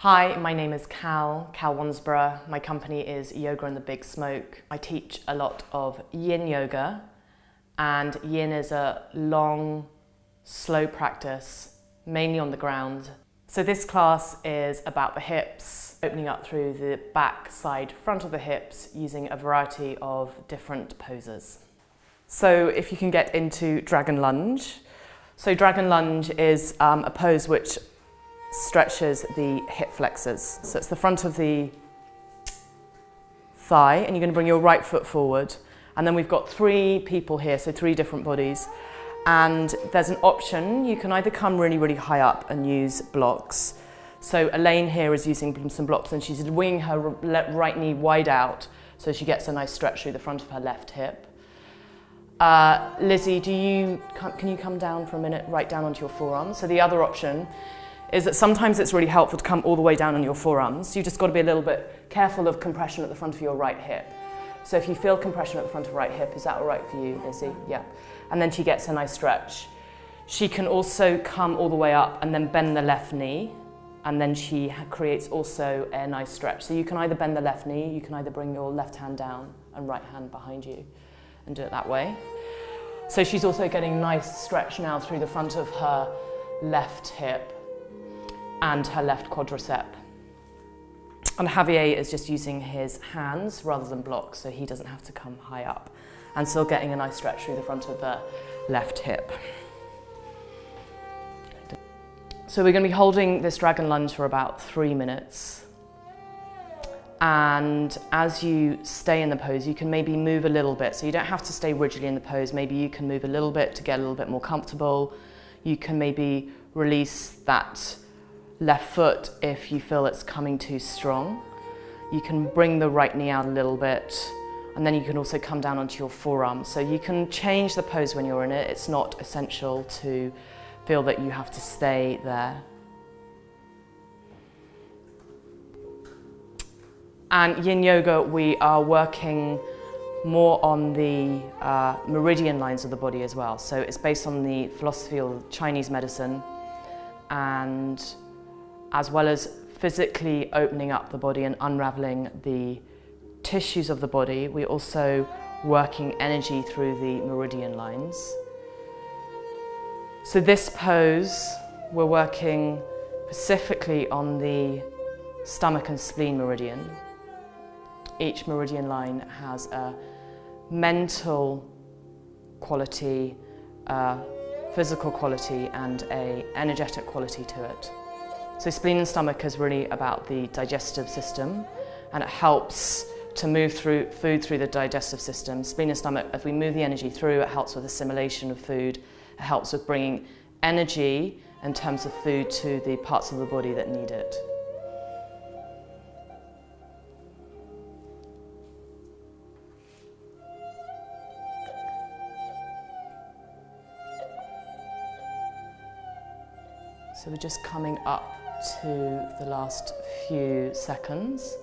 Hi, my name is Cal Wansborough. My company is Yoga and the Big Smoke. I teach a lot of Yin Yoga, and Yin is a long, slow practice, mainly on the ground. So this class is about the hips, opening up through the back, side, front of the hips, using a variety of different poses. So if you can get into Dragon Lunge. So Dragon Lunge is a pose which stretches the hip flexors. So it's the front of the thigh, and you're going to bring your right foot forward. And then we've got three people here, so three different bodies. And there's an option. You can either come really, really high up and use blocks. So Elaine here is using some blocks, and she's winging her right knee wide out, so she gets a nice stretch through the front of her left hip. Lizzie, can you come down for a minute, right down onto your forearms? So the other option is that sometimes it's really helpful to come all the way down on your forearms. You've just got to be a little bit careful of compression at the front of your right hip. So if you feel compression at the front of right hip, is that all right for you, Lizzie? Yeah. And then she gets a nice stretch. She can also come all the way up and then bend the left knee, and then she creates also a nice stretch. So you can either bend the left knee, you can either bring your left hand down and right hand behind you and do it that way. So she's also getting a nice stretch now through the front of her left hip and her left quadricep. And Javier is just using his hands rather than blocks, so he doesn't have to come high up, and still getting a nice stretch through the front of the left hip. So we're going to be holding this Dragon Lunge for about 3 minutes. And as you stay in the pose, you can maybe move a little bit. So you don't have to stay rigidly in the pose. Maybe you can move a little bit to get a little bit more comfortable. You can maybe release that left foot if you feel it's coming too strong. You can bring the right knee out a little bit, and then you can also come down onto your forearm. So you can change the pose when you're in it. It's not essential to feel that you have to stay there. And Yin Yoga, we are working more on the meridian lines of the body as well. So it's based on the philosophy of Chinese medicine, and as well as physically opening up the body and unraveling the tissues of the body, we're also working energy through the meridian lines. So this pose, we're working specifically on the stomach and spleen meridian. Each meridian line has a mental quality, a physical quality, and an energetic quality to it. So spleen and stomach is really about the digestive system, and it helps to move through food through the digestive system. Spleen and stomach, if we move the energy through, it helps with assimilation of food. It helps with bringing energy in terms of food to the parts of the body that need it. So we're just coming up to the last few seconds.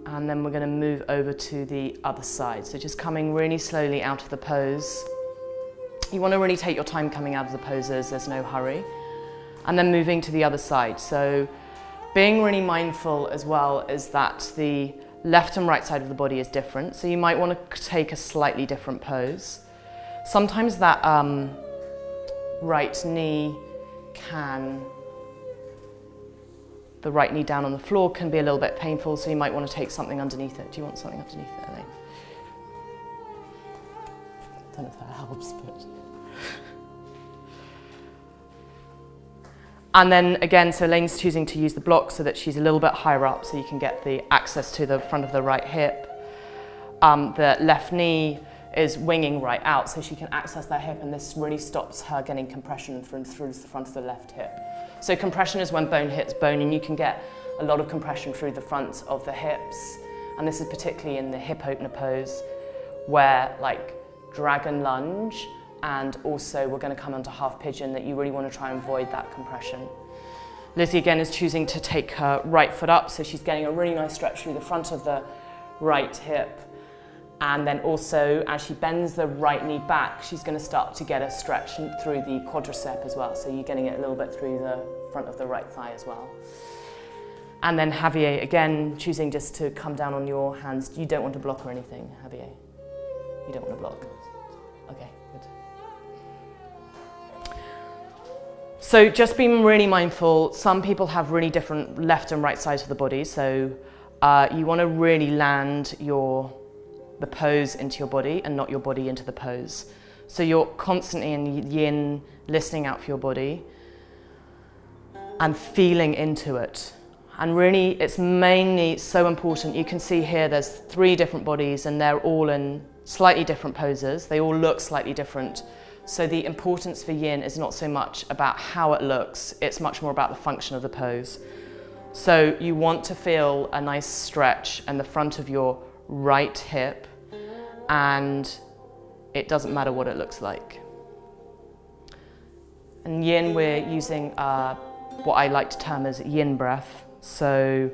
And then we're going to move over to the other side. So just coming really slowly out of the pose. You want to really take your time coming out of the poses, there's no hurry. And then moving to the other side. So being really mindful as well is that the left and right side of the body is different. So you might want to take a slightly different pose. Sometimes that right knee the right knee down on the floor can be a little bit painful, so you might want to take something underneath it. Do you want something underneath it, Elaine? I don't know if that helps, but... And then again, so Elaine's choosing to use the block so that she's a little bit higher up, so you can get the access to the front of the right hip. The left knee is winging right out, so she can access that hip, and this really stops her getting compression through the front of the left hip. So compression is when bone hits bone, and you can get a lot of compression through the front of the hips. And this is particularly in the hip opener pose, where like Dragon Lunge, and also we're going to come onto half pigeon, that you really want to try and avoid that compression. Lizzie again is choosing to take her right foot up, so she's getting a really nice stretch through the front of the right hip, And then also, as she bends the right knee back, she's going to start to get a stretch through the quadricep as well. So you're getting it a little bit through the front of the right thigh as well. And then Javier, again, choosing just to come down on your hands. You don't want to block or anything, Javier? You don't want to block? Okay, good. So just being really mindful, some people have really different left and right sides of the body. So you want to really land the pose into your body and not your body into the pose. So you're constantly in yin, listening out for your body and feeling into it. And really, it's mainly so important. You can see here there's 3 different bodies and they're all in slightly different poses. They all look slightly different. So the importance for yin is not so much about how it looks, it's much more about the function of the pose. So you want to feel a nice stretch in the front of your right hip, and it doesn't matter what it looks like. In yin, we're using what I like to term as yin breath. So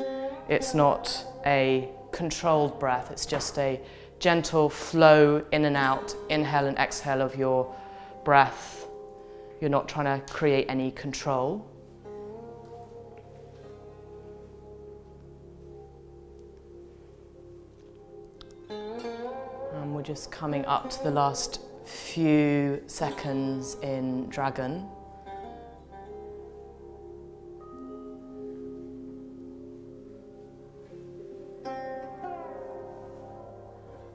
it's not a controlled breath, it's just a gentle flow in and out, inhale and exhale of your breath. You're not trying to create any control. And we're just coming up to the last few seconds in dragon.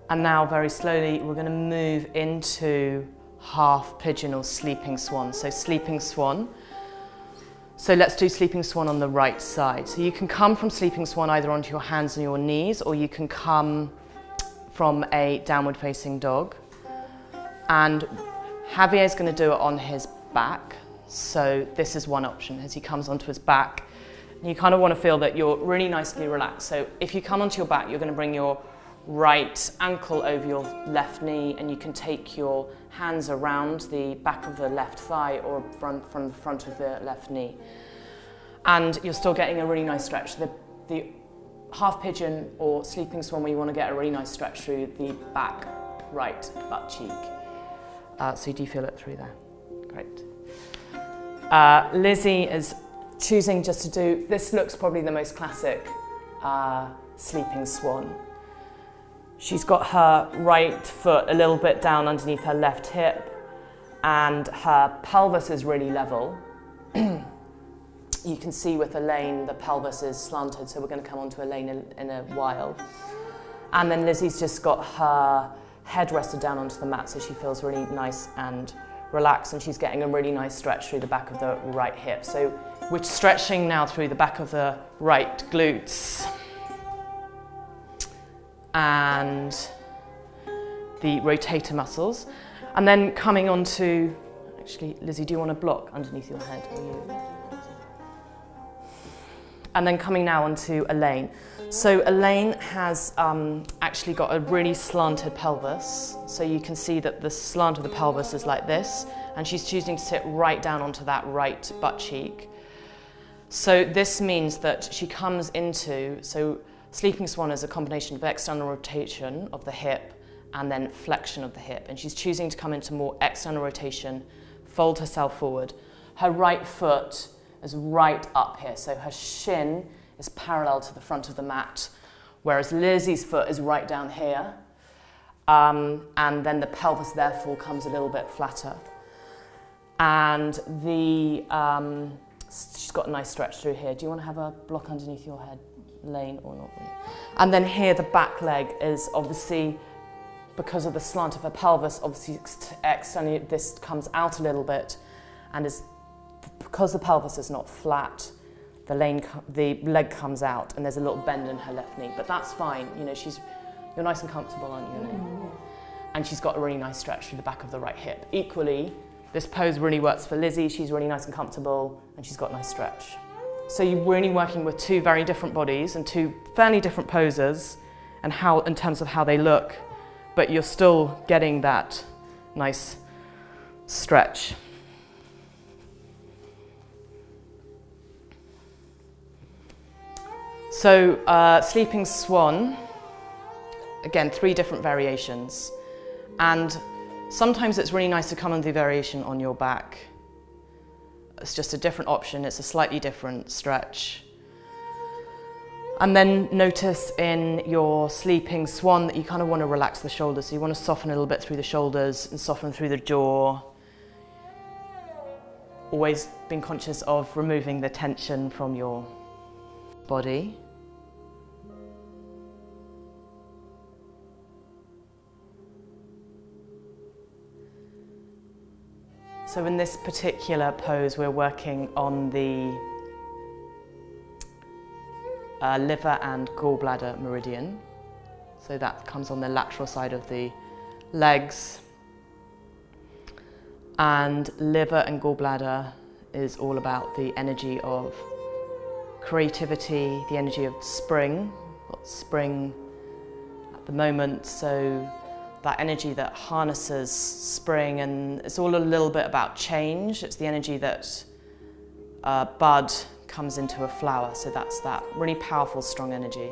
And now very slowly we're going to move into half pigeon or sleeping swan. So sleeping swan. So let's do sleeping swan on the right side. So you can come from sleeping swan either onto your hands and your knees, or you can come from a downward facing dog. And Javier is going to do it on his back. So this is one option as he comes onto his back. And you kind of want to feel that you're really nicely relaxed. So if you come onto your back, you're going to bring your right ankle over your left knee, and you can take your hands around the back of the left thigh or from the front of the left knee. And you're still getting a really nice stretch. The half pigeon or sleeping swan, where you want to get a really nice stretch through the back right butt cheek. So you do feel it through there. Great. Lizzie is choosing just to do, this looks probably the most classic sleeping swan. She's got her right foot a little bit down underneath her left hip, and her pelvis is really level. You can see with Elaine the pelvis is slanted, so we're going to come on to Elaine in a while. And then Lizzie's just got her head rested down onto the mat, so she feels really nice and relaxed, and she's getting a really nice stretch through the back of the right hip. So we're stretching now through the back of the right glutes and the rotator muscles. And then coming on to, actually, Lizzie, do you want to block underneath your head? And then coming now onto Elaine. So Elaine has actually got a really slanted pelvis. So you can see that the slant of the pelvis is like this, and she's choosing to sit right down onto that right butt cheek. So this means that she comes into, so sleeping swan is a combination of external rotation of the hip and then flexion of the hip. And she's choosing to come into more external rotation, fold herself forward. Her right foot is right up here, so her shin is parallel to the front of the mat, whereas Lizzie's foot is right down here. And then the pelvis therefore comes a little bit flatter. And she's got a nice stretch through here. Do you want to have a block underneath your head, Lane, or not really? And then here the back leg is obviously, because of the slant of her pelvis, obviously externally this comes out a little bit, and is because the pelvis is not flat, the leg comes out, and there's a little bend in her left knee. But that's fine. You know, you're nice and comfortable, aren't you? Mm-hmm. And she's got a really nice stretch through the back of the right hip. Equally, this pose really works for Lizzie. She's really nice and comfortable, and she's got a nice stretch. So you're really working with two very different bodies and two fairly different poses, and how, in terms of how they look, but you're still getting that nice stretch. So sleeping swan, again, 3 different variations. And sometimes it's really nice to come and do variation on your back. It's just a different option, it's a slightly different stretch. And then notice in your sleeping swan that you kind of want to relax the shoulders. So you want to soften a little bit through the shoulders and soften through the jaw. Always being conscious of removing the tension from your body. So in this particular pose, we're working on the liver and gallbladder meridian. So that comes on the lateral side of the legs. And liver and gallbladder is all about the energy of creativity, the energy of spring. Got spring at the moment, so that energy that harnesses spring, and it's all a little bit about change. It's the energy that bud comes into a flower, so that's that really powerful, strong energy.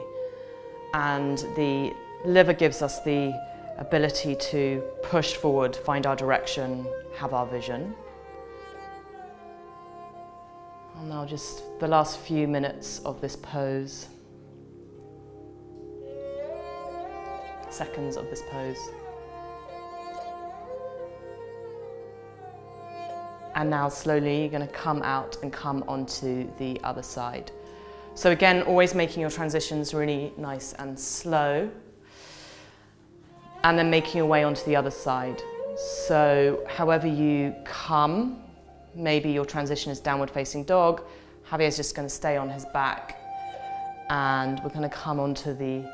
And the liver gives us the ability to push forward, find our direction, have our vision. And now just the last few minutes of this pose, seconds of this pose. And now slowly you're going to come out and come onto the other side. So again, always making your transitions really nice and slow. And then making your way onto the other side. So however you come, maybe your transition is downward facing dog. Javier's just going to stay on his back. And we're going to come onto the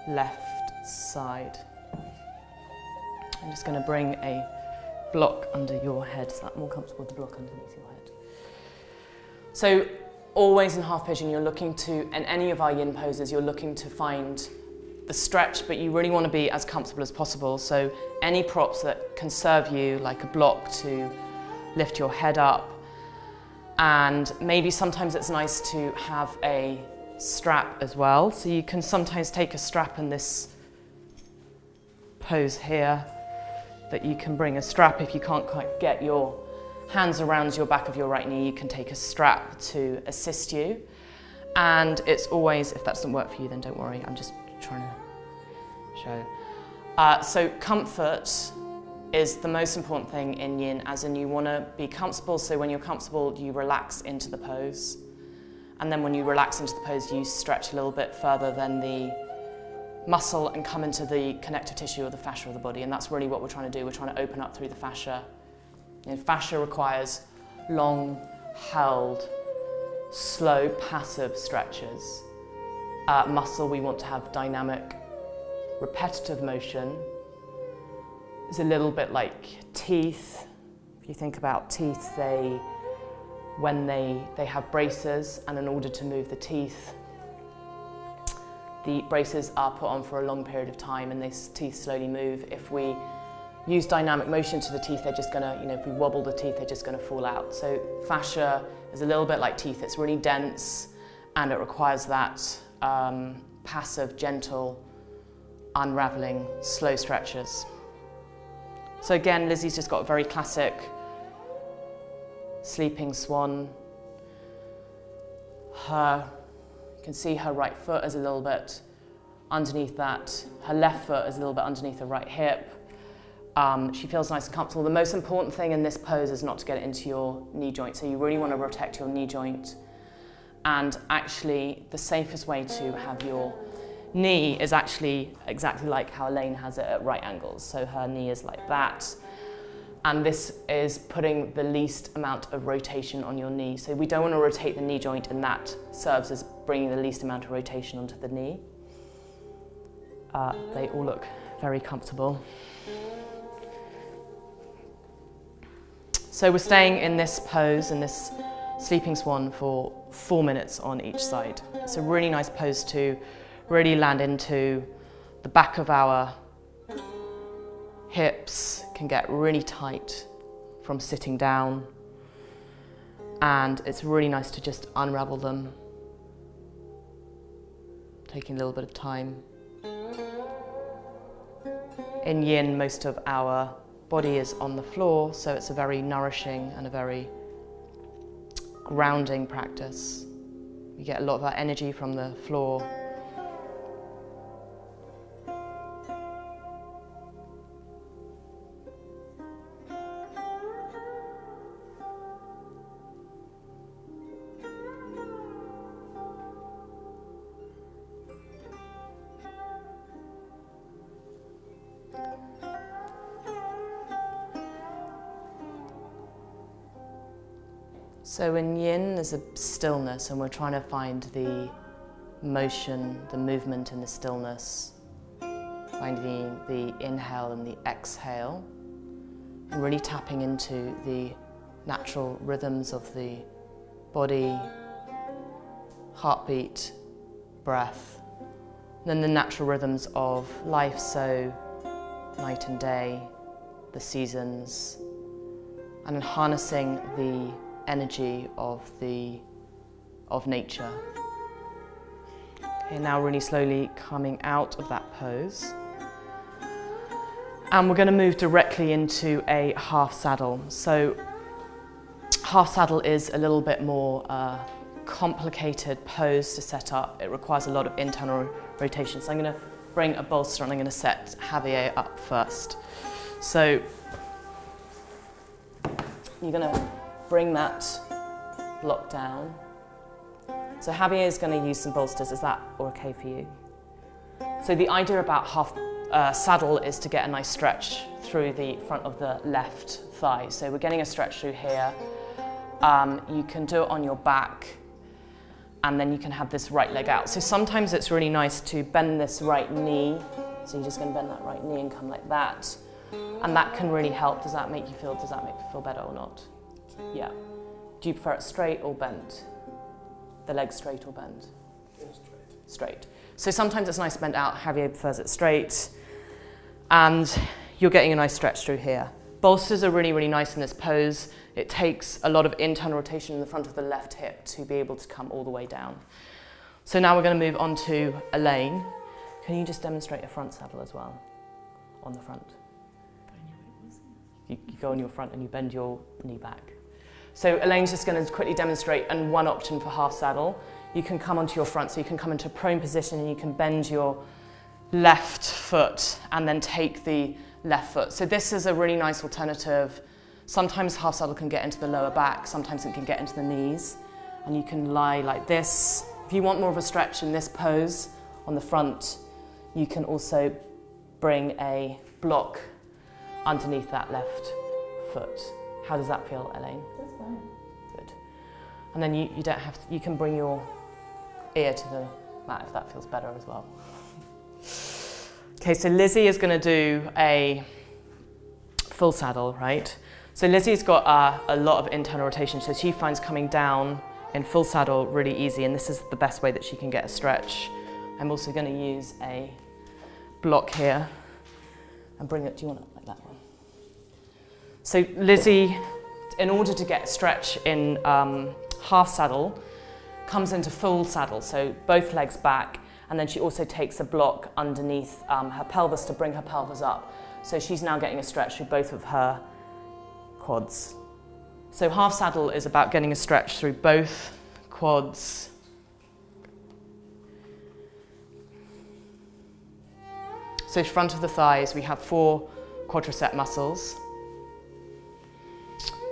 left side. I'm just going to bring a block under your head, so that more comfortable with the block underneath your head. So always in half pigeon, you're looking to, in any of our yin poses, you're looking to find the stretch, but you really want to be as comfortable as possible. So any props that can serve you, like a block to lift your head up, and maybe sometimes it's nice to have a strap as well. So you can sometimes take a strap in this pose here, that you can bring a strap if you can't quite get your hands around your back of your right knee. You can take a strap to assist you. And it's always, if that doesn't work for you, then don't worry, I'm just trying to show. So comfort is the most important thing in yin, as in you want to be comfortable. So when you're comfortable, you relax into the pose. And then when you relax into the pose, you stretch a little bit further than the muscle and come into the connective tissue or the fascia of the body. And that's really what we're trying to do. We're trying to open up through the fascia. And fascia requires long, held, slow, passive stretches. Muscle, we want to have dynamic, repetitive motion. It's a little bit like teeth. If you think about teeth, when they have braces, and in order to move the teeth, the braces are put on for a long period of time and these teeth slowly move. If we use dynamic motion to the teeth, they're just gonna, if we wobble the teeth, they're just gonna fall out. So fascia is a little bit like teeth. It's really dense and it requires that passive, gentle, unraveling, slow stretches. So again, Lizzie's just got a very classic sleeping swan. You can see her right foot is a little bit underneath that. Her left foot is a little bit underneath her right hip. She feels nice and comfortable. The most important thing in this pose is not to get it into your knee joint. So you really want to protect your knee joint. And actually, the safest way to have your knee is actually exactly like how Elaine has it at right angles. So her knee is like that. And this is putting the least amount of rotation on your knee. So we don't want to rotate the knee joint, and that serves as bringing the least amount of rotation onto the knee. They all look very comfortable. So we're staying in this pose, in this sleeping swan, for 4 minutes on each side. It's a really nice pose to really land into the back of our hips, can get really tight from sitting down, and it's really nice to just unravel them, taking a little bit of time. In Yin, most of our body is on the floor, so it's a very nourishing and a very grounding practice. We get a lot of our energy from the floor. So in Yin, there's a stillness, and we're trying to find the motion, the movement in the stillness, finding the inhale and the exhale, and really tapping into the natural rhythms of the body, heartbeat, breath, and then the natural rhythms of life, so night and day, the seasons, and then harnessing the energy of nature. Okay, now really slowly coming out of that pose. And we're going to move directly into a half saddle. So half saddle is a little bit more complicated pose to set up. It requires a lot of internal rotation. So I'm going to bring a bolster and I'm going to set Javier up first. So you're going to bring that block down. So Javier is going to use some bolsters. Is that okay for you? So the idea about half saddle is to get a nice stretch through the front of the left thigh. So we're getting a stretch through here. You can do it on your back, and then you can have this right leg out. So sometimes it's really nice to bend this right knee. So you're just going to bend that right knee and come like that. And that can really help. Does that make you feel better or not? Yeah. Do you prefer it straight or bent? The leg straight or bent? Yeah, straight. Straight. So sometimes it's nice bent out. Javier prefers it straight. And you're getting a nice stretch through here. Bolsters are really, really nice in this pose. It takes a lot of internal rotation in the front of the left hip to be able to come all the way down. So now we're going to move on to Elaine. Can you just demonstrate a front saddle as well? On the front. You go on your front and you bend your knee back. So Elaine's just going to quickly demonstrate, and one option for half saddle. You can come onto your front, so you can come into a prone position and you can bend your left foot and then take the left foot. So this is a really nice alternative. Sometimes half saddle can get into the lower back, sometimes it can get into the knees, and you can lie like this. If you want more of a stretch in this pose on the front, you can also bring a block underneath that left foot. How does that feel, Elaine? That's fine. Good. And then you don't have to, you can bring your ear to the mat if that feels better as well. Okay, so Lizzie is going to do a full saddle, right? So Lizzie's got a lot of internal rotation, so she finds coming down in full saddle really easy, and this is the best way that she can get a stretch. I'm also going to use a block here and bring it. Do you want it like that one? So Lizzie, in order to get a stretch in half saddle, comes into full saddle, so both legs back, and then she also takes a block underneath her pelvis to bring her pelvis up. So she's now getting a stretch through both of her quads. So half saddle is about getting a stretch through both quads. So front of the thighs, we have 4 quadricep muscles.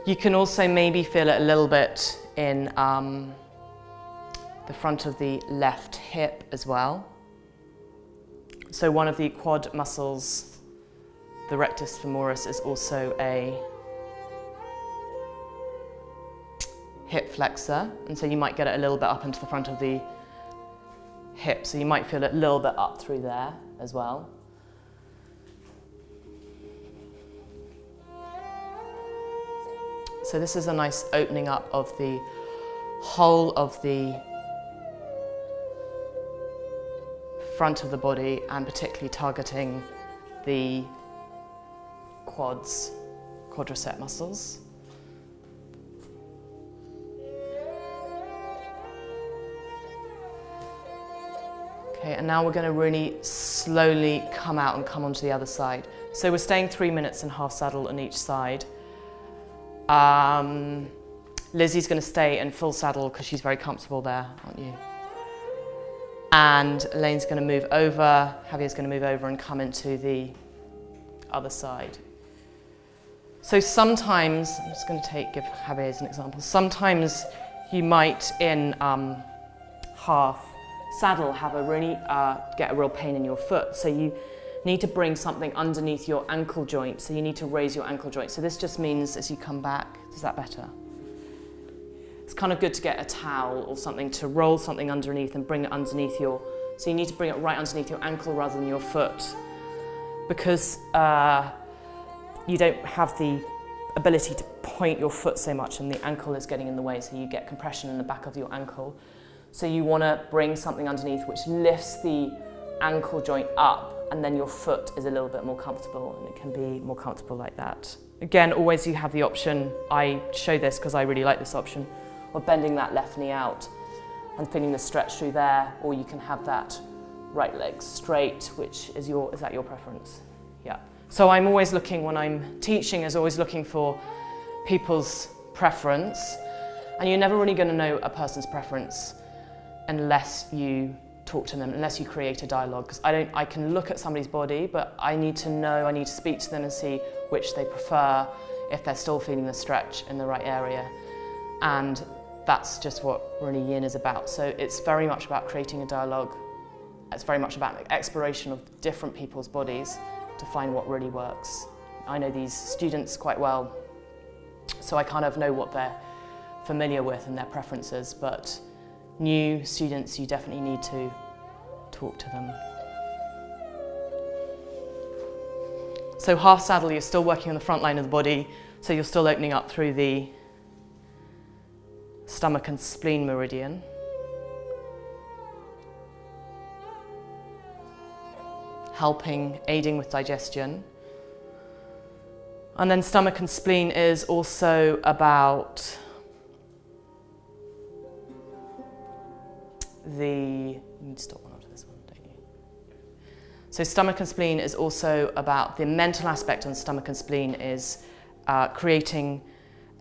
You can also maybe feel it a little bit in the front of the left hip as well. So one of the quad muscles, the rectus femoris, is also a hip flexor, and so you might get it a little bit up into the front of the hip, so you might feel it a little bit up through there as well. So this is a nice opening up of the whole of the front of the body, and particularly targeting the quadricep muscles. Okay, and now we're going to really slowly come out and come onto the other side. So we're staying 3 minutes in half saddle on each side. Lizzie's going to stay in full saddle because she's very comfortable there, aren't you? And Elaine's going to move over, Javier's going to move over and come into the other side. So sometimes, I'm just going to give Javier as an example, sometimes you might in half saddle have a really, get a real pain in your foot. So you need to bring something underneath your ankle joint. So you need to raise your ankle joint. So this just means as you come back, is that better? It's kind of good to get a towel or something to roll something underneath and bring it underneath your, so you need to bring it right underneath your ankle rather than your foot, because you don't have the ability to point your foot so much and the ankle is getting in the way, so you get compression in the back of your ankle. So you want to bring something underneath which lifts the ankle joint up, and then your foot is a little bit more comfortable, and it can be more comfortable like that. Again, always you have the option, I show this because I really like this option, of bending that left knee out and feeling the stretch through there, or you can have that right leg straight, which is that your preference? Yeah. So I'm always looking, when I'm teaching, is always looking for people's preference, and you're never really going to know a person's preference unless you talk to them, unless you create a dialogue, because I can look at somebody's body, but I need to know, I need to speak to them and see which they prefer, if they're still feeling the stretch in the right area. And that's just what really Yin is about. So it's very much about creating a dialogue. It's very much about exploration of different people's bodies to find what really works. I know these students quite well, so I kind of know what they're familiar with and their preferences, but new students, you definitely need to talk to them. So half saddle, you're still working on the front line of the body, so you're still opening up through the stomach and spleen meridian. Aiding with digestion. And then stomach and spleen is also about you need to stop one after this one, don't you? So stomach and spleen is also about the mental aspect on stomach and spleen is creating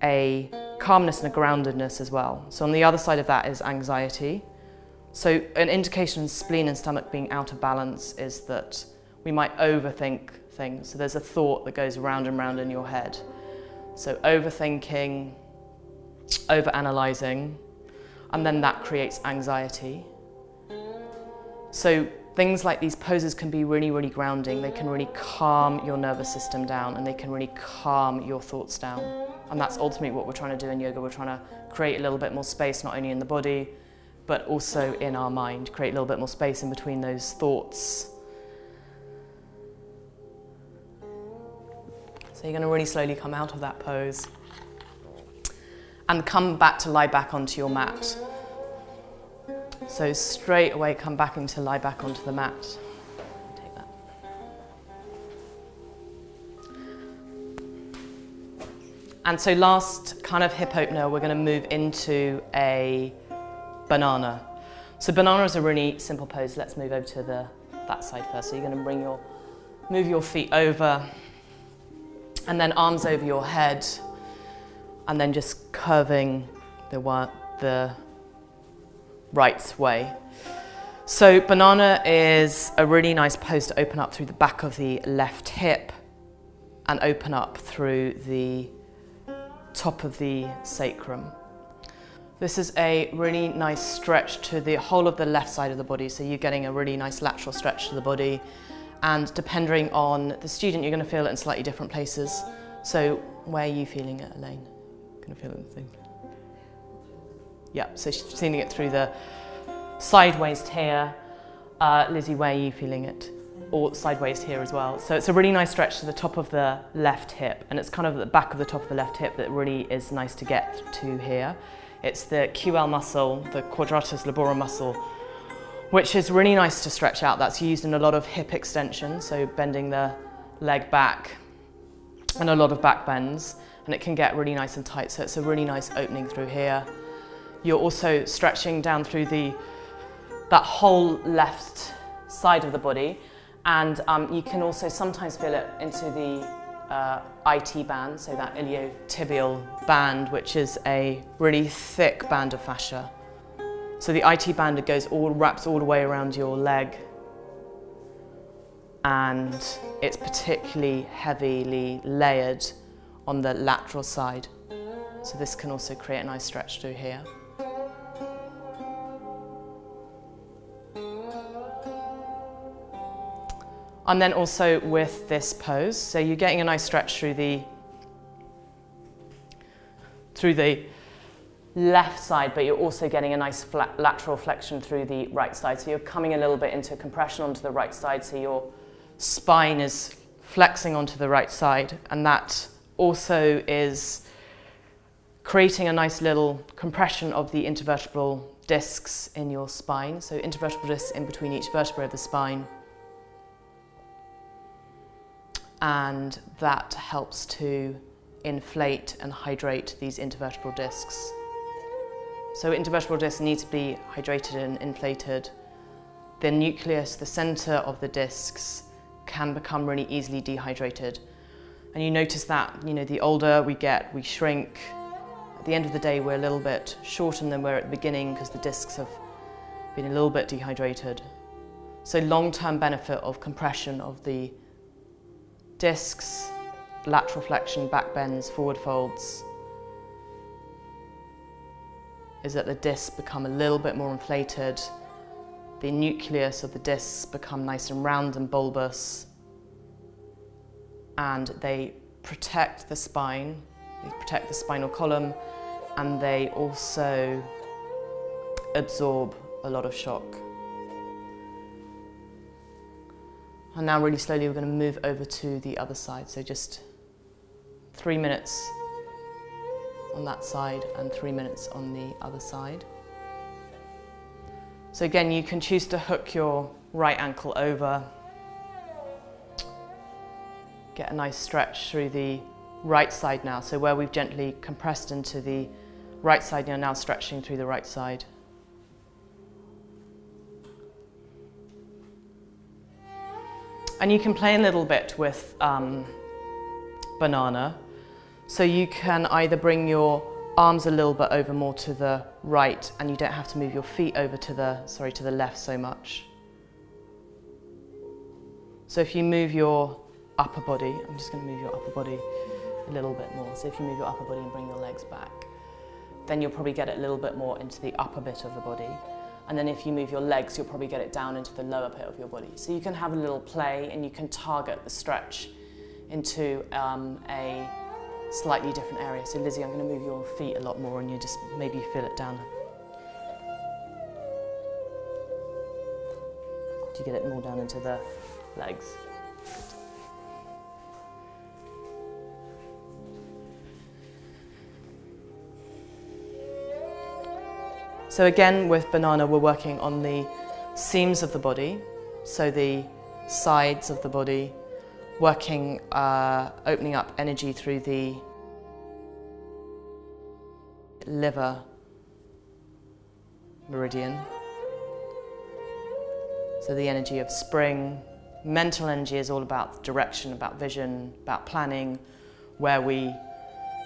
a calmness and a groundedness as well. So on the other side of that is anxiety. So an indication of spleen and stomach being out of balance is that we might overthink things. So there's a thought that goes round and round in your head. So overthinking, overanalyzing, and then that creates anxiety. So things like these poses can be really, really grounding. They can really calm your nervous system down, and they can really calm your thoughts down. And that's ultimately what we're trying to do in yoga. We're trying to create a little bit more space, not only in the body, but also in our mind, create a little bit more space in between those thoughts. So you're going to really slowly come out of that pose and come back to lie back onto your mat. So straight away come back into lie back onto the mat. Take that. And so last kind of hip opener, we're going to move into a banana. So banana is a really simple pose. Let's move over to that side first. So you're going to move your feet over, and then arms over your head, and then just curving the right way. So banana is a really nice pose to open up through the back of the left hip and open up through the top of the sacrum. This is a really nice stretch to the whole of the left side of the body, so you're getting a really nice lateral stretch to the body, and depending on the student you're going to feel it in slightly different places. So where are you feeling it, Elaine? Going to feel anything? Yeah, so she's feeling it through the sideways here. Lizzie, where are you feeling it? Or sideways here as well. So it's a really nice stretch to the top of the left hip, and it's kind of the back of the top of the left hip that really is nice to get to here. It's the QL muscle, the quadratus laborum muscle, which is really nice to stretch out. That's used in a lot of hip extension, so bending the leg back, and a lot of back bends, and it can get really nice and tight. So it's a really nice opening through here. You're also stretching down through the that whole left side of the body. And you can also sometimes feel it into the IT band, so that iliotibial band, which is a really thick band of fascia. So the IT band wraps all the way around your leg, and it's particularly heavily layered on the lateral side. So this can also create a nice stretch through here. And then also with this pose, so you're getting a nice stretch through the left side, but you're also getting a nice flat lateral flexion through the right side. So you're coming a little bit into compression onto the right side, so your spine is flexing onto the right side, and that also is creating a nice little compression of the intervertebral discs in your spine. So intervertebral discs in between each vertebra of the spine. And that helps to inflate and hydrate these intervertebral discs. So intervertebral discs need to be hydrated and inflated. The nucleus, the center of the discs, can become really easily dehydrated. And you notice that, the older we get, we shrink. At the end of the day, we're a little bit shorter than we were at the beginning because the discs have been a little bit dehydrated. So long-term benefit of compression of the discs, lateral flexion, back bends, forward folds, is that the discs become a little bit more inflated. The nucleus of the discs become nice and round and bulbous, and they protect the spine, they protect the spinal column, and they also absorb a lot of shock. And now really slowly we're going to move over to the other side. So just 3 minutes on that side and 3 minutes on the other side. So again, you can choose to hook your right ankle over. Get a nice stretch through the right side now. So where we've gently compressed into the right side, you're now stretching through the right side. And you can play a little bit with banana. So you can either bring your arms a little bit over more to the right, and you don't have to move your feet over to the left so much. So if you move your upper body, I'm just going to move your upper body a little bit more. So if you move your upper body and bring your legs back, then you'll probably get it a little bit more into the upper bit of the body. And then if you move your legs, you'll probably get it down into the lower bit of your body. So you can have a little play, and you can target the stretch into a slightly different area. So Lizzie, I'm going to move your feet a lot more, and you just maybe feel it down. Do you get it more down into the legs? So again, with banana, we're working on the seams of the body, so the sides of the body, working, opening up energy through the liver meridian. So the energy of spring. Mental energy is all about direction, about vision, about planning, where we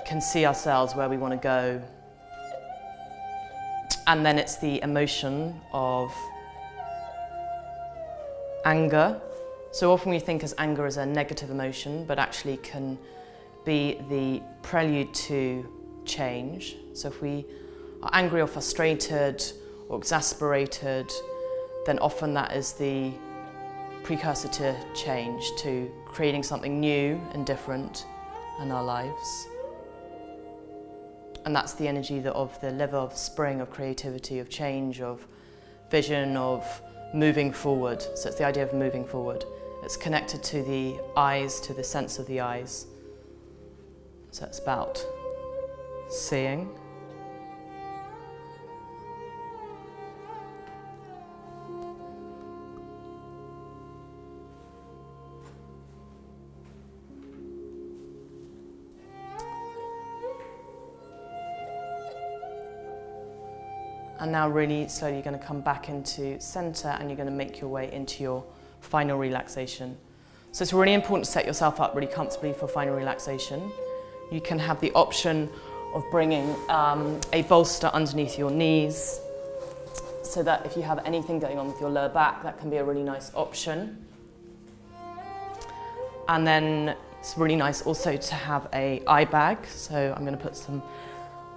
can see ourselves, where we want to go. And then it's the emotion of anger. So often we think as anger as a negative emotion, but actually can be the prelude to change. So if we are angry or frustrated or exasperated, then often that is the precursor to change, to creating something new and different in our lives. And that's the energy of the liver, of spring, of creativity, of change, of vision, of moving forward. So it's the idea of moving forward. It's connected to the eyes, to the sense of the eyes. So it's about seeing. And now really slowly you're going to come back into center and you're going to make your way into your final relaxation. So it's really important to set yourself up really comfortably for final relaxation. You can have the option of bringing a bolster underneath your knees so that if you have anything going on with your lower back, that can be a really nice option. And then it's really nice also to have an eye bag. So I'm going to put some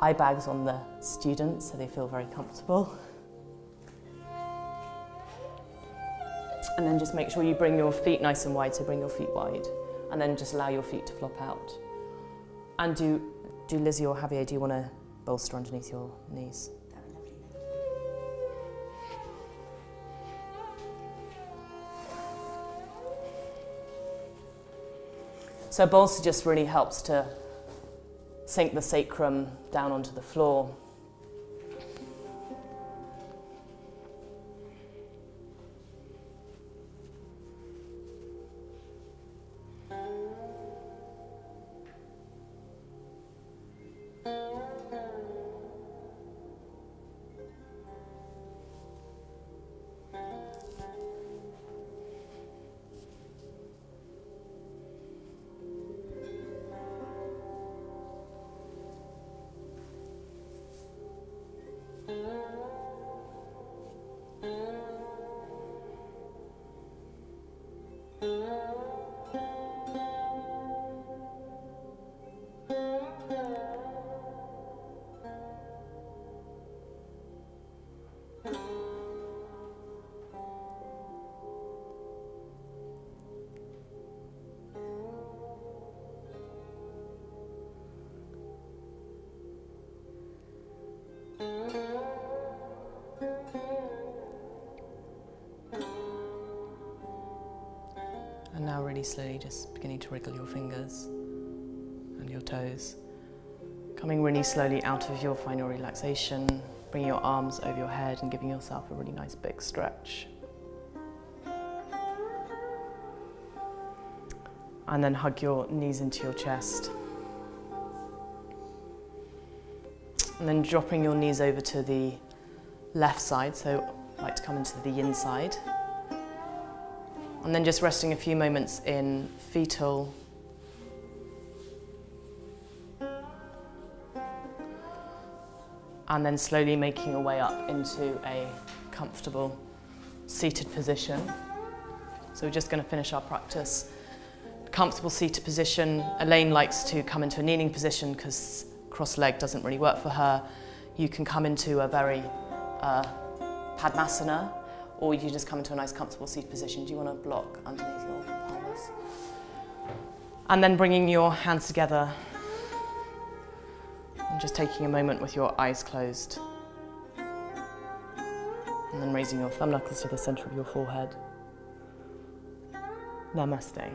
eye bags on the students so they feel very comfortable. And then just make sure you bring your feet nice and wide, so bring your feet wide. And then just allow your feet to flop out. And do Lizzie or Javier, do you want to bolster underneath your knees? That would be lovely. So a bolster just really helps to sink the sacrum down onto the floor. And now really slowly just beginning to wriggle your fingers and your toes. Coming really slowly out of your final relaxation, bringing your arms over your head and giving yourself a really nice big stretch. And then hug your knees into your chest. And then dropping your knees over to the left side, so I'd like to come into the yin side. And then just resting a few moments in fetal. And then slowly making your way up into a comfortable seated position. So we're just going to finish our practice. Comfortable seated position. Elaine likes to come into a kneeling position because cross-legged doesn't really work for her. You can come into a very Padmasana, or you can just come into a nice comfortable seated position. Do you want to block underneath your pelvis? And then bringing your hands together and just taking a moment with your eyes closed. And then raising your thumb knuckles to the center of your forehead. Namaste.